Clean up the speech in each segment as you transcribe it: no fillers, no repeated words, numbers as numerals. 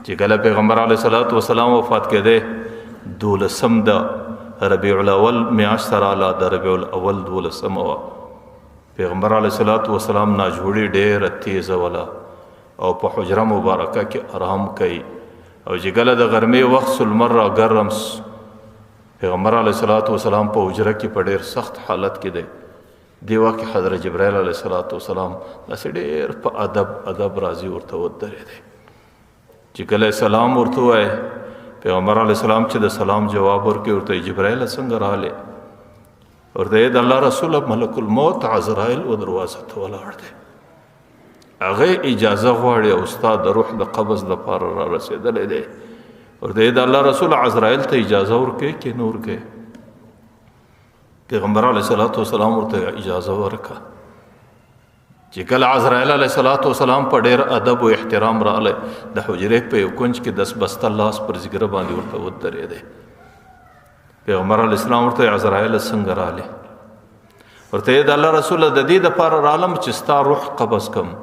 چې کله پیغمبر علیه الصلاۃ والسلام وفات کېده 12 د ربیع الاول میاشت رااله د ربیع الاول 12 وه. پیغمبر علیه الصلاۃ والسلام ناجوړي ډېره تیزه وله او په حجره مبارکه کې آرام کوي او چې کله د غرمې وخت سلمر را ګرم پیغمبر علیه الصلاۃ والسلام په حجره کې په ډېر سخت حالت کې دی وخت کې حضرت جبرائیل علیه الصلاۃ والسلام داسې ډېر په ادب راځي ورته ودرېدی چې کله سلام ورته ووایي پیغمبر علیه السلام چې د سلام جواب ورکړي ورته جبرائیل څنګه راغلی ورته د الله رسول ملک الموت عزرائیل و دروازه ته ولاړ دی هغه اجازه غواړي او استاد د روح د قبض لپاره را رسېدلی دی ورته د الله رسول عزرائیل ته اجازه ورکړي کې نور کې پیغمبر علیه الصلاۃ والسلام ورته اجازه ورکړه چې کله عزرائیل علیه الصلاۃ والسلام په ډېر ادب او احترام راغلی د حجرې په یو کنج کې 10 بسته لاس پر ځګره باندې ورته ودرېدی پیغمبر علیه السلام ورته عزرائیل څنګه راغلی ورته د الله رسول د دې دپاره رالم چې ستا روح قبض کم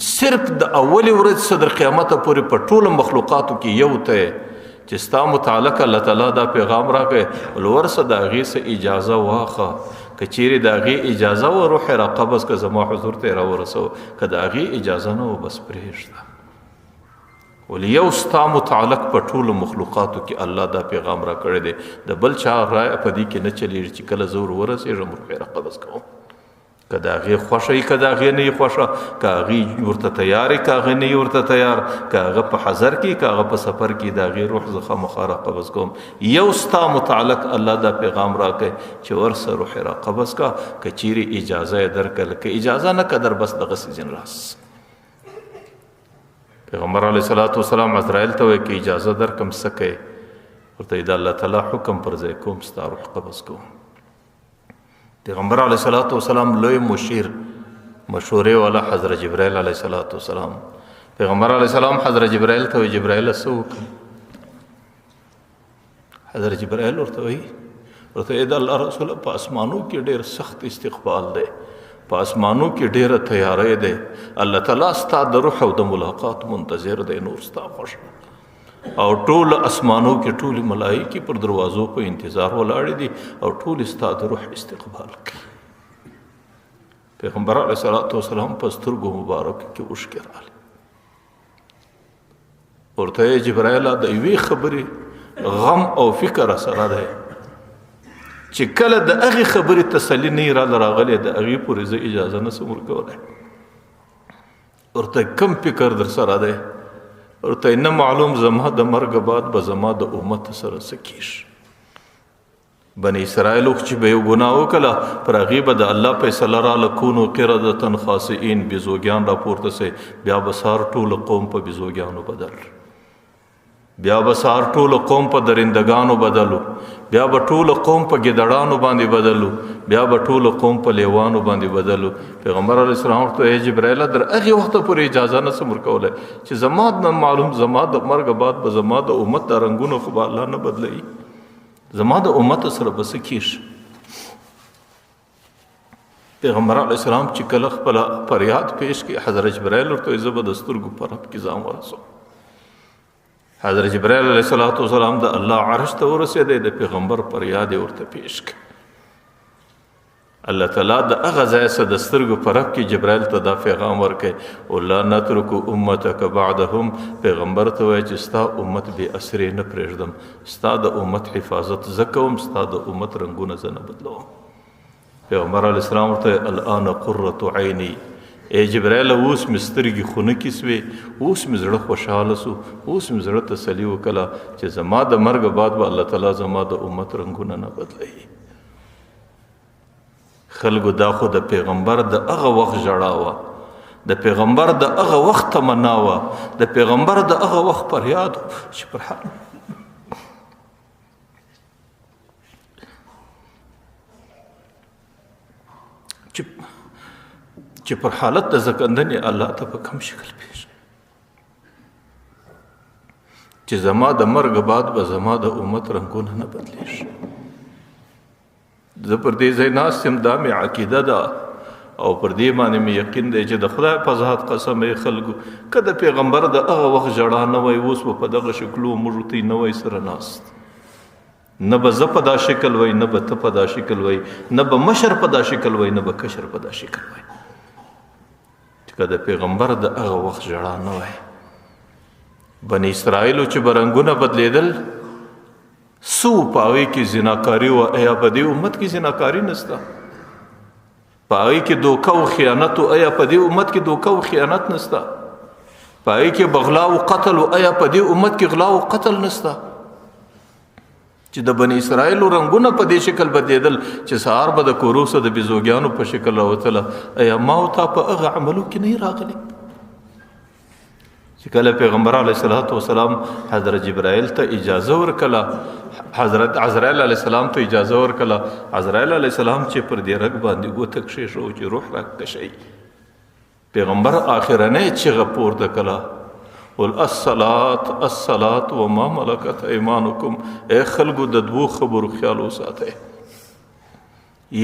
صرف د اولي ورځ صدر قیامت پورې په ټولو مخلوقاتو کې یو ته چې ستا متعلق الله تعالی دا پیغام راکړي ولورسه د هغې څه اجازه واخه که چیرې د هغې اجازه و روح را قبض که زما حضور ته یې راورسو که د هغې اجازه نه و بس پرېږده ولې یو ستا متعلق په ټولو مخلوقاتو کې الله دا پیغام راکړی دی د بل چا رای په دې کې نه چلیږي چې کله زه ورسېږم روح یې را قبض کوم که د هغې خوښه وي که د هغې نه یې خوښه که هغې ورته تیار وي که هغه نه یې ورته تیار که هغه په حضر کې که هغه په سفر کې د هغې روح زه خامخا را قبض کوم یو ستا متعلق الله دا پیغام راکړی چې ورسه روح را قبض کا که چیرې اجازه یې درکړل که اجازه نه قدر بس دغسې ځین راس پیغمبر علیه الصلاۃ والسلام عزرائیل ته وایي که اجازه درکړم څه کوې ورته د الله تعالی حکم پر ځای کوم ستا روح قبض کوم پیغمبر علیه الصلاۃ والسلام لوی مشیر مشورې والا حضرت جبرائیل علیه الصلاۃ والسلام پیغمبر علیه السلام حضرت جبرائیل ته وایي جبرائیل څه وکړم حضرت جبرائیل ورته وایي د الله رسول په اسمانو کې ډېر سخت استقبال دی په اسمانو کې ډېره تیاری دی الله تعالی ستا د روح او د ملاقات منتظر دی نور ستا خوښ او ټول اسمانو کې ټول ملائکې پر دروازو په انتظار ولاړې دي او ټول ستا د روح استقبال کوي پیغمبر علیه الصلاۃ والسلام په سترګو مبارکو کې اوښکې راغلې ورته یې جبرائیل د یوې خبرې غم او فکر سره دی چې کله د هغې خبرې تسلي نه یې راله راغلی د هغې پورې زه اجازه نه شم ورکولی ورته کوم فکر در سره دی ورته نه معلوم زما د مرګ بعد به زما د امت سره څه کیږي بني اسرائیلو چې به یو ګناه وکړه پر هغې به د الله فیصله راله کونو قردة خاسئین بیزوګیان راپورته سي بیا به سهار ټول قوم په بیزوګیانو بدل بیا به سهار ټول قوم په درندگانو بدلو بیا به ټول قوم په ګیدړانو باندې بدلو بیا به ټول قوم په لیوانو باندې بدلو پیغمبر علیه السلام ورته جبرائیل در هغې وخته پورې اجازه نه شم ورکولی چې زما نه معلوم زما د مرګ بعد به زما د امت د رنګونه خو به الله نه بدلوي زما د امت سره به څه کېږي پیغمبر علیه السلام چې کله خپله فریاد پیش کړي حضرت جبرائیل ورته وایي زه به د سترګو په رب کې ځان ورسوم حضرت جبرائیل علیه الصلاۃ والسلام د الله عرش ته ورسېدی د پیغمبر فریاد یې ورته پیش کړ الله تعالی د هغه ځای څخه د سترګو په رب کې جبرائیل ته دا پیغام ورکړی ولا نترک امتک بعدهم پیغمبر ته وایي چې ستا امت بې اثرې نه پرېږدم ستا د امت حفاظت زه کوم ستا د امت رنګونه زه نه بدلوم پیغمبر علیه السلام ورته الآن قرة عیني ای جبرائیل اوس مې سترګې خنکې سوې اوس مې زړه خوشحاله سو اوس مې زړه تسلي وکړه چې زما د مرګ بعد به الله تعالی زما د امت رنګونه نه بدلوي خلکو دا خو د پیغمبر د هغه وخت ژړا وه د پیغمبر د هغه وخت تمنا وه د پیغمبر د هغه وخت فریاد چې پر حال چې پر حالت د زکندنې الله ته په کوم شکل پیش چې زما د مرګ بعد به زما د امت رنګونه نه بدلیږي زه پر دې ځای ناست یم دا مې عقیده ده او پر دې باندې مې یقین دی چې د خدای په ذات قسم یې خلکو که د پیغمبر د هغه وخت ژړا نه وای اوس په دغه شکلو موږ ته نه وای سره ناست نه به زه په دا شکل وای نه به ته په دا شکل وای نه به مشر په دا شکل وای نه به کشر په دا شکل وای چې که د پیغمبر د هغه وخت ژړا نه وای بني اسرائیلو چې برنګونه بدلیدل سو پاوی کې زناکاری و ایا په دې امت کې زناکاری نستا پاوی کې دوکه او خیانت او ایا په دې امت کې دوکه او خیانت نستا پاوی کې بغلا او قتل او ایا په دې امت کې غلا او قتل نستا چې د بني اسرائیلو رنگونه په دې شکل بدلیدل چې سهار به د کوروسه د بزوګیانو په شکل راوتله ایا ما او تا په هغه عملو کې نه راغلی چې کله پیغمبر علیه الصلاۃ والسلام حضرت جبرائیل ته اجازه ورکړه حضرت عزرائیل علیه السلام ته اجازه ورکړه عزرائیل علیه السلام چې پر دې رګ باندې ګوته کښې شو چې روح راکشي پیغمبر آخرنه چغه پورته کړه ول الصلاة الصلاة وما ملکت ایمانکم اے خلکو د دوو خبرو خیال وساتئ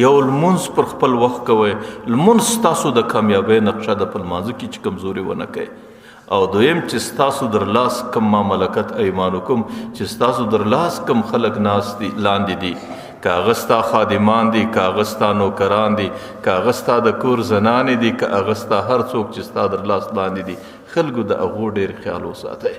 یو المنز پر خپل وخت کوئ المنز تاسو د کامیابی نقشه د په لمانځه کې چې کمزوري ونه کوئ او دویم چې ستاسو در لاس کم ما ملکت ایمانکم چې ستاسو در لاس کم خلق ناس دي لاندې دي کاغستا خادمان دي کاغستا نوکران دي کاغستا د کور زنانې دي کاغستا هر څوک چې ستا در لاس لاندې دي خلکو د هغو ډېر خیال وساتئ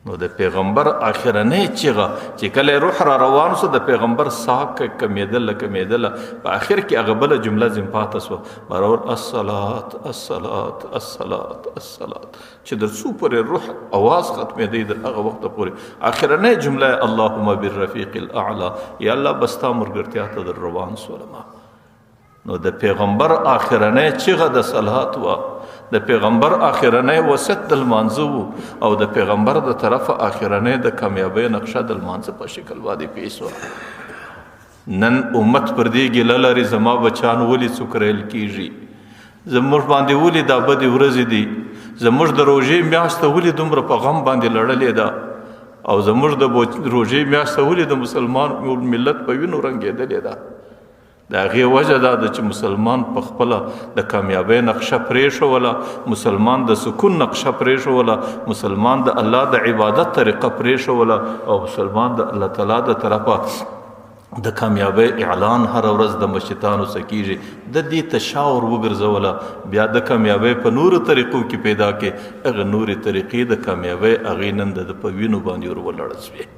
نو د پیغمبر آخرنه چغه چې کله روح را روان سو د پیغمبر ساک کمیدل په آخر کې هغه بل جمله زم پاتې سو برور الصلات الصلات الصلات الصلات چې در سو پر روح आवाज ختمه دی د هغه وخت پورې آخرنه جمله اللهم بالرفیق الاعلى یا الله بستا مرګرتیا ته در روان سولما نو د پیغمبر آخرنه چغه د صلات وا د پیغمبر آخرنه وسط د لمانځو او د پیغمبر د طرف آخرنه د کامیابی نقشه د لمانځ په شکل باندې پیښ نن امت پر دې ګل لري زما بچان ولي څوکرل کیږي زموږ باندې ولي دا بد ورځ دي زموږ د روزې میاشت ولي دومره په غم باندې لړلې ده او زموږ د روزې میاشت ولي د مسلمان ملت په وینو رنګېدلې ده دا غي وجه دا چې مسلمان په خپل د کامیابی نقشه پرېښوله مسلمان د سکون نقشه پرېښوله مسلمان د الله د عبادت طریقه پرېښوله او مسلمان د الله تعالی د طرفه د کامیابی اعلان هر ورځ د مشتانو سکیږي د دې تشاور وګرځوله بیا د کامیابی په نور طریقو کې پیدا کې هغه نور طریقې د کامیابی اغینند د پوینو باندې ور ولړل شوی